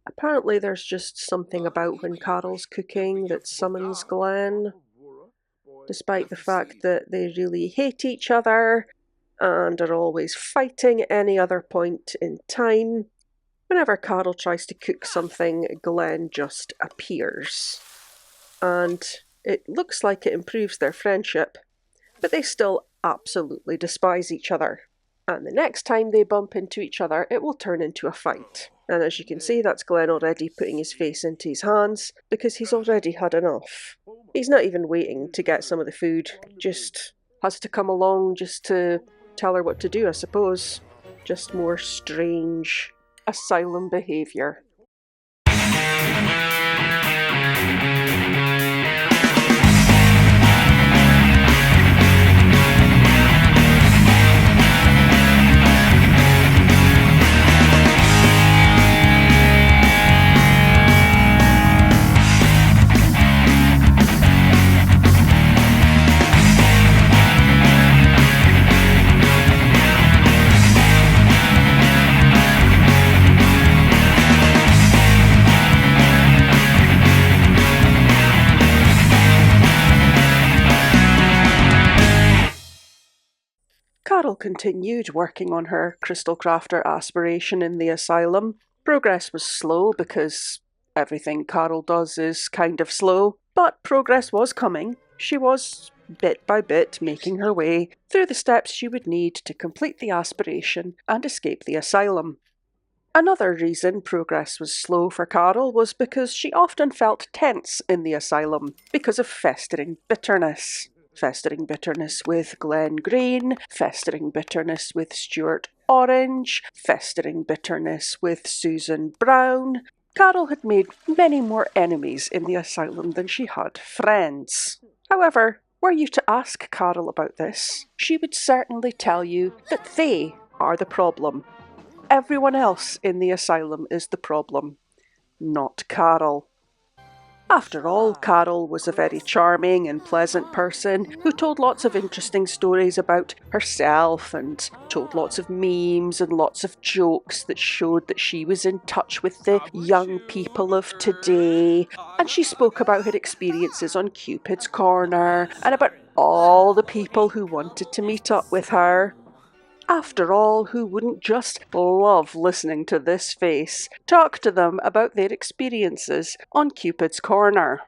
Apparently there's just something about when Karol's cooking that summons Glenn, despite the fact that they really hate each other and are always fighting at any other point in time. Whenever Karol tries to cook something, Glenn just appears. And it looks like it improves their friendship, but they still absolutely despise each other. And the next time they bump into each other, it will turn into a fight. And as you can see, that's Glenn already putting his face into his hands because he's already had enough. He's not even waiting to get some of the food, just has to come along just to tell her what to do, I suppose. Just more strange asylum behaviour. Karol continued working on her crystal crafter aspiration in the asylum. Progress was slow because everything Karol does is kind of slow, but progress was coming. She was, bit by bit, making her way through the steps she would need to complete the aspiration and escape the asylum. Another reason progress was slow for Karol was because she often felt tense in the asylum because of festering bitterness. Festering bitterness with Glenn Green, festering bitterness with Stuart Orange, festering bitterness with Susan Brown. Karol had made many more enemies in the asylum than she had friends. However, were you to ask Karol about this, she would certainly tell you that they are the problem. Everyone else in the asylum is the problem, not Karol. After all, Karol was a very charming and pleasant person who told lots of interesting stories about herself and told lots of memes and lots of jokes that showed that she was in touch with the young people of today. And she spoke about her experiences on Cupid's Corner and about all the people who wanted to meet up with her. After all, who wouldn't just love listening to this face talk to them about their experiences on Cupid's Corner?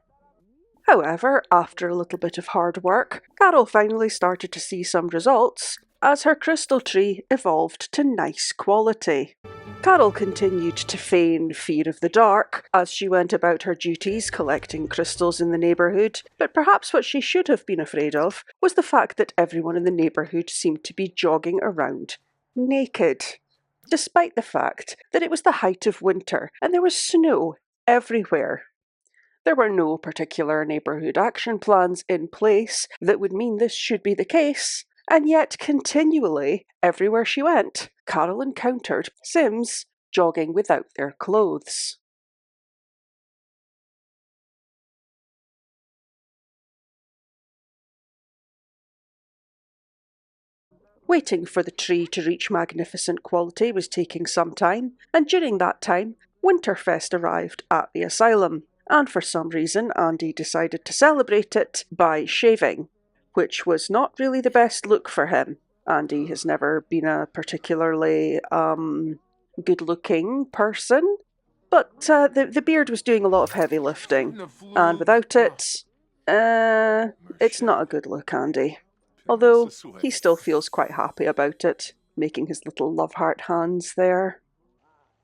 However, after a little bit of hard work, Karol finally started to see some results as her crystal tree evolved to nice quality. Karol continued to feign fear of the dark as she went about her duties collecting crystals in the neighbourhood, but perhaps what she should have been afraid of was the fact that everyone in the neighbourhood seemed to be jogging around naked, despite the fact that it was the height of winter and there was snow everywhere. There were no particular neighbourhood action plans in place that would mean this should be the case, and yet continually, everywhere she went, Karol encountered Sims jogging without their clothes. Waiting for the tree to reach magnificent quality was taking some time, and during that time, Winterfest arrived at the asylum, and for some reason Andy decided to celebrate it by shaving, which was not really the best look for him. Andy has never been a particularly good-looking person, but the beard was doing a lot of heavy lifting, and without it, it's not a good look, Andy. Although he still feels quite happy about it, making his little love heart hands there.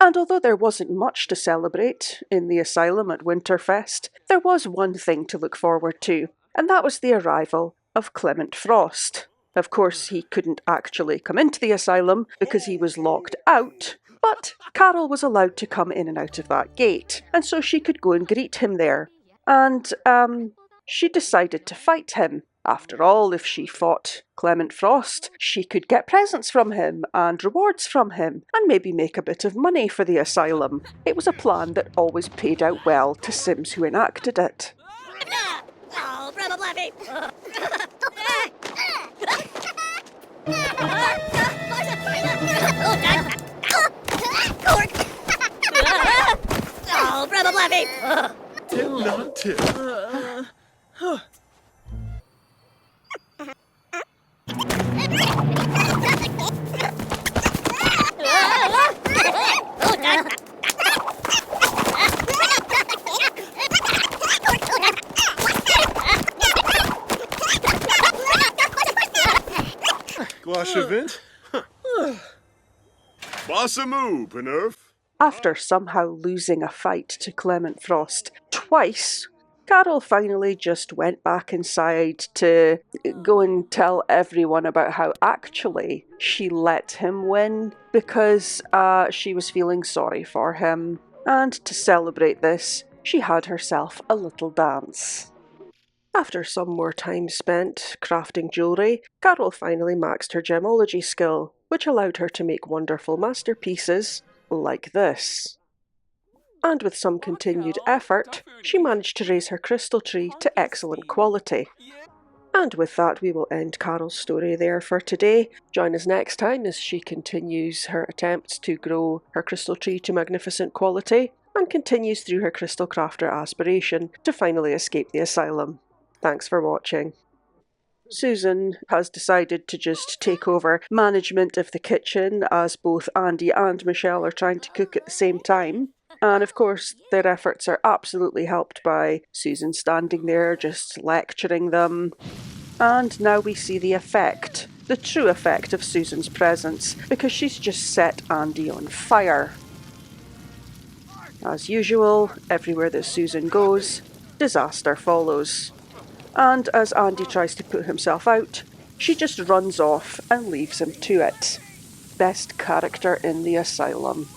And although there wasn't much to celebrate in the asylum at Winterfest, there was one thing to look forward to, and that was the arrival of Clement Frost. Of course, he couldn't actually come into the asylum because he was locked out, but Karol was allowed to come in and out of that gate, and so she could go and greet him there. And, she decided to fight him. After all, if she fought Clement Frost, she could get presents from him and rewards from him, and maybe make a bit of money for the asylum. It was a plan that always paid out well to Sims who enacted it. Oh, probably. rubber fluffy. Tip not tip. Oh, God. Gloshevint. Boss a move, Nerf. After somehow losing a fight to Clement Frost twice, Karol finally just went back inside to go and tell everyone about how actually she let him win because she was feeling sorry for him. And to celebrate this, she had herself a little dance. After some more time spent crafting jewellery, Karol finally maxed her gemology skill, which allowed her to make wonderful masterpieces like this. And with some continued effort, she managed to raise her crystal tree to excellent quality. And with that, we will end Karol's story there for today. Join us next time as she continues her attempts to grow her crystal tree to magnificent quality and continues through her crystal crafter aspiration to finally escape the asylum. Thanks for watching. Susan has decided to just take over management of the kitchen as both Andy and Michelle are trying to cook at the same time. And of course, their efforts are absolutely helped by Susan standing there just lecturing them. And now we see the effect, the true effect of Susan's presence, because she's just set Andy on fire. As usual, everywhere that Susan goes, disaster follows. And as Andy tries to put himself out, she just runs off and leaves him to it. Best character in the asylum.